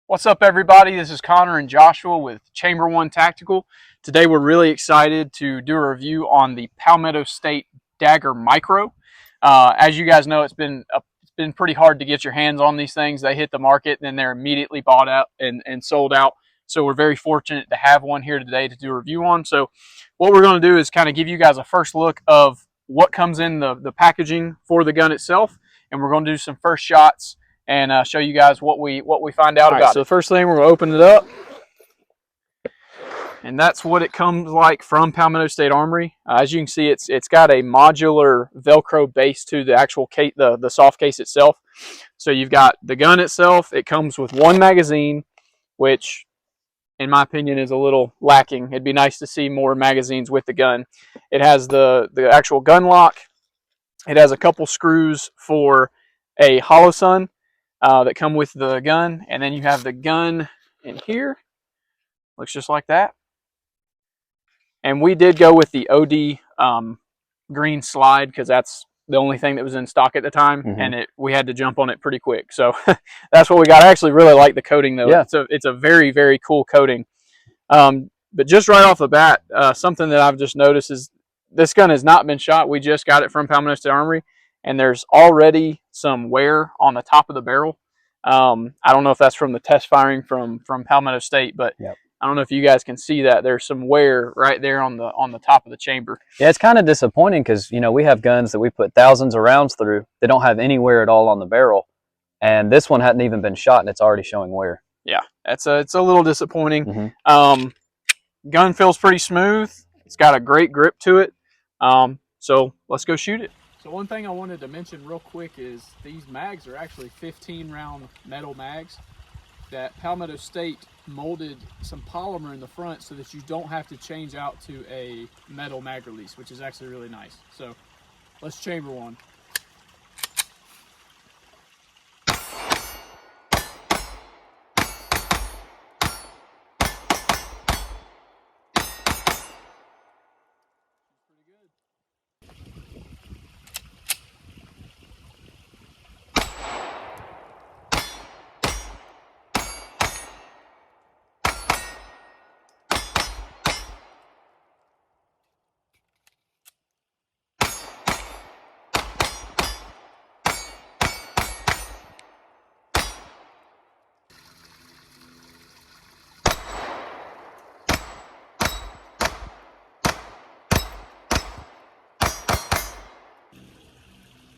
What's up, everybody? This is Connor and Joshua with Chamber One Tactical. Today we're really excited to do a review on the Palmetto State DAGGER Micro. As you guys know, it's been pretty hard to get your hands on these things. They hit the market and then they're immediately bought out and sold out. So we're very fortunate to have one here today to do a review on. So what we're going to do is kind of give you guys a first look of what comes in the packaging for the gun itself, and we're going to do some first shots and show you guys what we find out about it. So the first thing, we're going to open it up, and that's what it comes like from Palmetto State Armory. As you can see, it's got a modular Velcro base to the actual case, the soft case itself. So you've got the gun itself. It comes with one magazine, which in my opinion is a little lacking. It'd be nice to see more magazines with the gun. It has the actual gun lock. It has a couple screws for a hollow sun that come with the gun, and then you have the gun in here. Looks just like that. And we did go with the OD green slide because that's the only thing that was in stock at the time, and we had to jump on it pretty quick. So that's what we got. I actually really like the coating though. Yeah. It's a very, very cool coating. But just right off the bat, something that I've just noticed is this gun has not been shot. We just got it from Palmetto State Armory, and there's already some wear on the top of the barrel. I don't know if that's from the test firing from Palmetto State, but yep. I don't know if you guys can see that. There's some wear right there on the top of the chamber. Yeah, it's kind of disappointing because, you know, we have guns that we put thousands of rounds through that don't have any wear at all on the barrel, and this one hadn't even been shot and it's already showing wear. Yeah, it's a little disappointing. Gun feels pretty smooth. It's got a great grip to it. So let's go shoot it. So one thing I wanted to mention real quick is these mags are actually 15 round metal mags that Palmetto State molded some polymer in the front so that you don't have to change out to a metal mag release, which is actually really nice. So let's chamber one.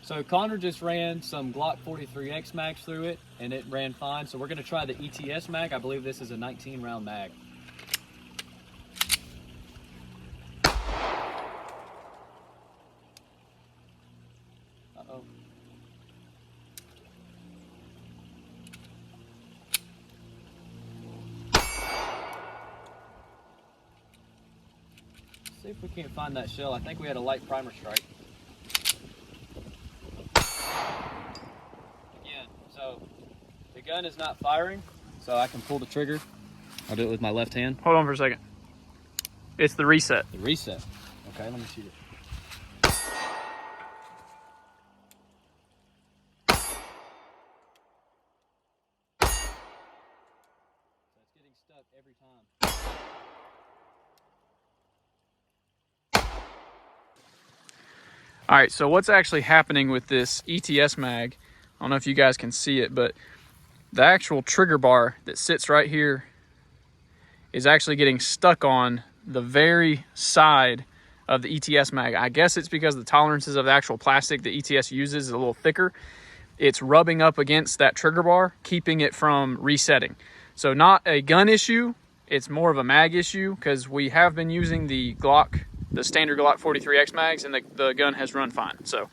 So Connor just ran some Glock 43X mags through it, and it ran fine. So we're going to try the ETS mag. I believe this is a 19 round mag. Uh-oh. See if we can't find that shell. I think we had a light primer strike. So the gun is not firing, so I can pull the trigger. I'll do it with my left hand. Hold on for a second. It's the reset. The reset. Okay, let me shoot it. So it's getting stuck every time. All right, so what's actually happening with this ETS mag, I don't know if you guys can see it, but the actual trigger bar that sits right here is actually getting stuck on the very side of the ETS mag. I guess it's because the tolerances of the actual plastic the ETS uses is a little thicker. It's rubbing up against that trigger bar, keeping it from resetting. So not a gun issue, it's more of a mag issue because we have been using the standard Glock 43X mags, and the gun has run fine. So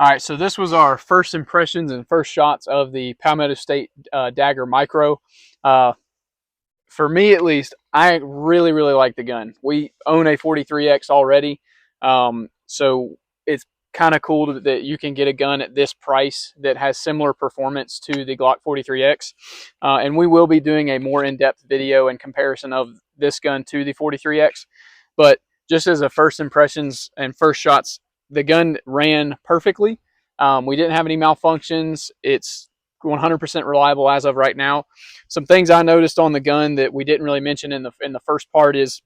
All right, so this was our first impressions and first shots of the Palmetto State Dagger Micro. For me, at least, I really, really like the gun. We own a 43X already, so it's kind of cool that you can get a gun at this price that has similar performance to the Glock 43X. And we will be doing a more in-depth video in comparison of this gun to the 43X. But just as a first impressions and first shots, the gun ran perfectly. We didn't have any malfunctions. It's 100% reliable as of right now. Some things I noticed on the gun that we didn't really mention in the first part is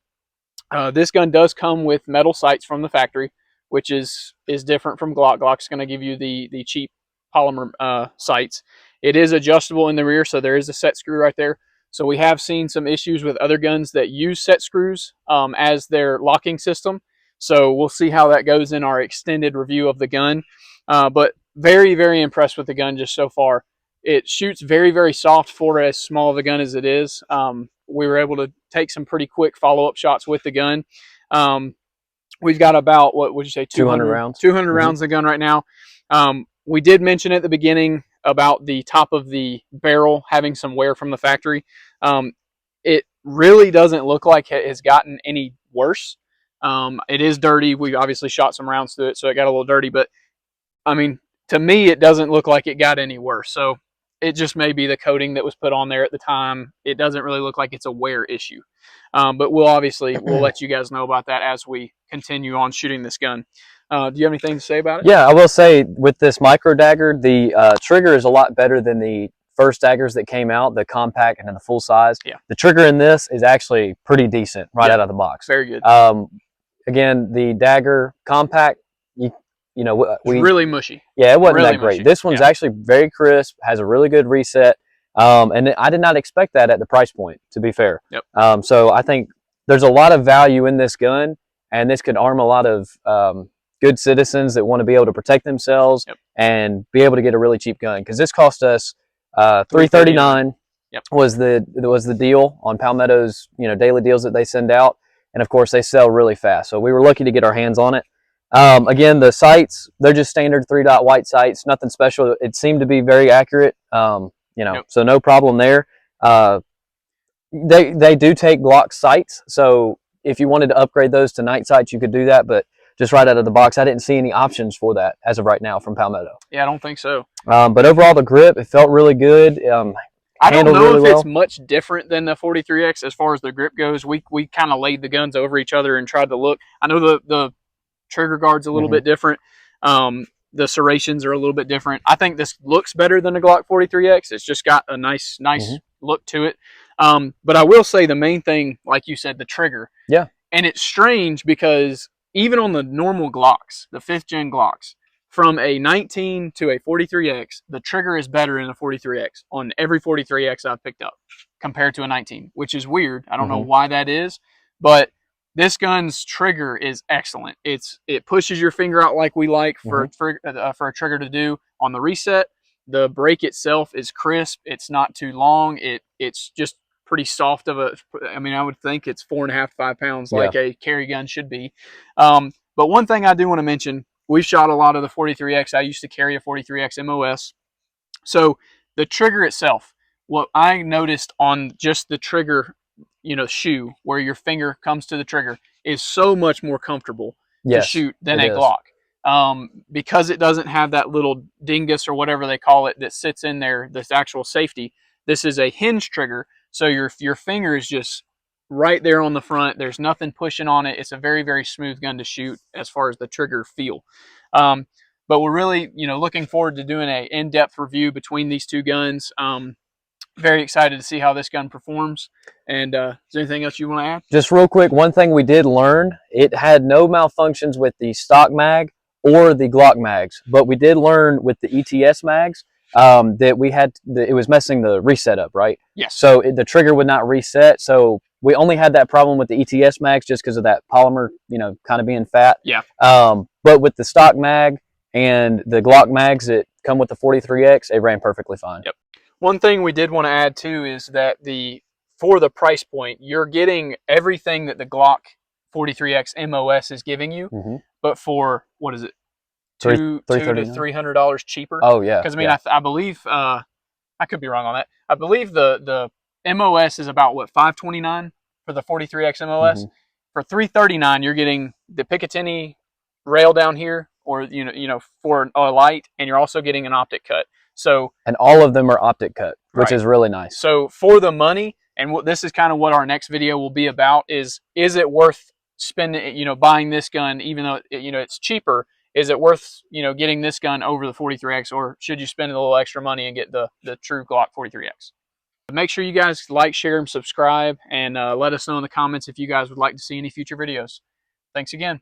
this gun does come with metal sights from the factory, which is different from Glock. Glock's going to give you the cheap polymer sights. It is adjustable in the rear, so there is a set screw right there. So we have seen some issues with other guns that use set screws as their locking system. So we'll see how that goes in our extended review of the gun. But very, very impressed with the gun just so far. It shoots very, very soft for as small of a gun as it is. We were able to take some pretty quick follow-up shots with the gun. We've got about, what would you say, 200 rounds. 200 rounds of the gun right now. We did mention at the beginning about the top of the barrel having some wear from the factory. It really doesn't look like it has gotten any worse. It is dirty. We obviously shot some rounds through it, so it got a little dirty. But, I mean, to me, it doesn't look like it got any worse. So it just may be the coating that was put on there at the time. It doesn't really look like it's a wear issue. But we'll let you guys know about that as we continue on shooting this gun. Do you have anything to say about it? Yeah, I will say with this micro dagger, the trigger is a lot better than the first daggers that came out, the compact and then the full size. Yeah. The trigger in this is actually pretty decent right out of the box. Very good. Again, the dagger compact, you know, it's really mushy. Yeah, it wasn't really that great. mushy. This one's actually very crisp, has a really good reset. And I did not expect that at the price point, to be fair. Yep. So I think there's a lot of value in this gun, and this could arm a lot of good citizens that want to be able to protect themselves and be able to get a really cheap gun. Because this cost us $339. Yep. was the deal on Palmetto's daily deals that they send out, and of course they sell really fast. So we were lucky to get our hands on it. Again, the sights, they're just standard 3-dot white sights, nothing special. It seemed to be very accurate, so no problem there. They do take Glock sights, so if you wanted to upgrade those to night sights, you could do that, but just right out of the box, I didn't see any options for that as of right now from Palmetto. Yeah, I don't think so. But overall, the grip, it felt really good. I don't know really if it's much different than the 43X as far as the grip goes. We kind of laid the guns over each other and tried to look. I know the trigger guard's a little bit different. The serrations are a little bit different. I think this looks better than the Glock 43X. It's just got a nice look to it. But I will say the main thing, like you said, the trigger. Yeah. And it's strange because even on the normal Glocks, the 5th gen Glocks, from a 19 to a 43X, the trigger is better in a 43X on every 43X I've picked up compared to a 19, which is weird. I don't know why that is, but this gun's trigger is excellent. It pushes your finger out like we like for a trigger to do. On the reset, the break itself is crisp. It's not too long. It's just pretty soft of a. I mean, I would think it's 4.5 to 5 pounds like a carry gun should be. But one thing I do want to mention, we've shot a lot of the 43X. I used to carry a 43X MOS. So the trigger itself, what I noticed on just the trigger, shoe where your finger comes to the trigger, is so much more comfortable to shoot than a Glock. Because it doesn't have that little dingus or whatever they call it that sits in there, this actual safety. This is a hinge trigger, so your finger is just right there on the front. There's nothing pushing on it. It's a very, very smooth gun to shoot as far as the trigger feel. But we're really, looking forward to doing an in-depth review between these two guns. Very excited to see how this gun performs. And is there anything else you want to add? Just real quick, one thing we did learn, it had no malfunctions with the stock mag or the Glock mags, but we did learn with the ETS mags that it was messing the reset up, right? Yes. So the trigger would not reset. So we only had that problem with the ETS mags just because of that polymer, kind of being fat. Yeah. But with the stock mag and the Glock mags that come with the 43X, it ran perfectly fine. Yep. One thing we did want to add too is that for the price point, you're getting everything that the Glock 43X MOS is giving you, but for, what is it, $200 to $339? $300 cheaper. Oh yeah. Because I mean, yeah. I believe I could be wrong on that. I believe the MOS is about what, $529 for the 43X MOS. Mhm. For $339, you're getting the Picatinny rail down here, or you know for a light, and you're also getting an optic cut. So And all of them are optic cut, which right. is really nice. So for the money, and this is kind of what our next video will be about, is it worth spending, buying this gun, even though it's cheaper? Is it worth getting this gun over the 43X, or should you spend a little extra money and get the true Glock 43X? Make sure you guys like, share, and subscribe, and let us know in the comments if you guys would like to see any future videos. Thanks again.